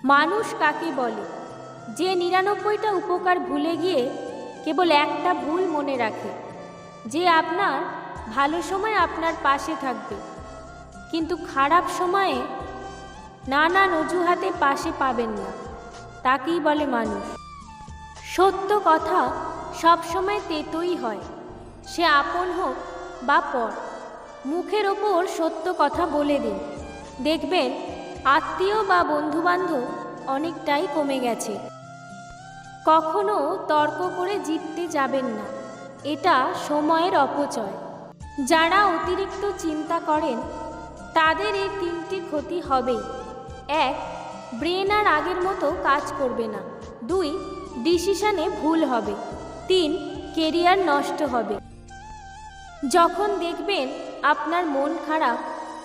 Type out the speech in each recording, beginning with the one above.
মানুষ কাকে বলে? যে ৯৯টা উপকার ভুলে গিয়ে কেবল একটা ভুল মনে রাখে, যে আপনার ভালো সময় আপনার পাশে থাকবে কিন্তু খারাপ সময়ে নানান অজুহাতে পাশে পাবেন না, তাকেই বলে মানুষ। সত্য কথা সবসময় তেতোই হয়, সে আপন হোক বা পর। মুখের ওপর সত্য কথা বলে দিন, দেখবেন আত্মীয় বা বন্ধুবান্ধব অনেকটাই কমে গেছে। কখনো তর্ক করে জিততে যাবেন না, এটা সময়ের অপচয়। যারা অতিরিক্ত চিন্তা করেন তাদের এই ৩টি ক্ষতি হবেই। ১, ব্রেন আর আগের মতো কাজ করবে না। ২, ডিসিশনে ভুল হবে। ৩, কেরিয়ার নষ্ট হবে। যখন দেখবেন আপনার মন খারাপ,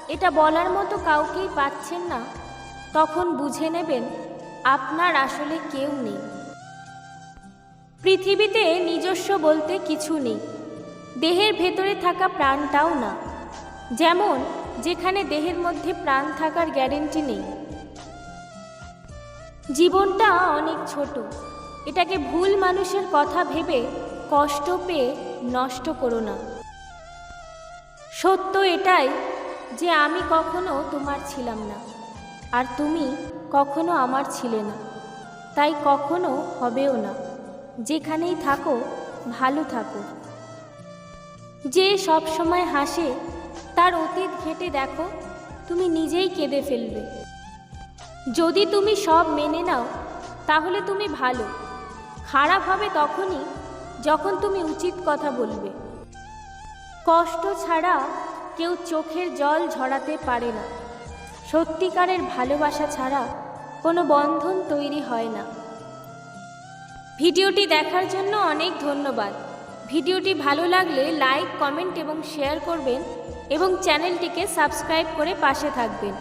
এটা বলার মতো কাউকেই পাচ্ছেন না, তখন বুঝে নেবেন আপনার আসলে কেউ নেই। পৃথিবীতে নিজস্ব বলতে কিছু নেই, দেহের ভেতরে থাকা প্রাণটাও না। যেমন যেখানে দেহের মধ্যে প্রাণ থাকার গ্যারেন্টি নেই। জীবনটা অনেক ছোট, এটাকে ভুল মানুষের কথা ভেবে কষ্ট পেয়ে নষ্ট করো না। সত্য এটাই যে আমি কখনো তোমার ছিলাম না, আর তুমি কখনো আমার ছিলে না, তাই কখনো হবেও না। যেখানেই থাকো ভালো থাকো। যে সব সময় হাসে তার অতীত ঘেঁটে দেখো, তুমি নিজেই কেঁদে ফেলবে। যদি তুমি সব মেনে নাও তাহলে তুমি ভালো। খারাপ হবে তখনই যখন তুমি উচিত কথা বলবে। কষ্ট ছাড়া কেউ চোখের জল ঝরাতে পারে না। সত্যিকারের ভালোবাসা ছাড়া কোনো বন্ধন তৈরি হয় না। ভিডিওটি দেখার জন্য অনেক ধন্যবাদ। ভিডিওটি ভালো লাগলে লাইক, কমেন্ট এবং শেয়ার করবেন এবং চ্যানেলটিকে সাবস্ক্রাইব করে পাশে থাকবেন।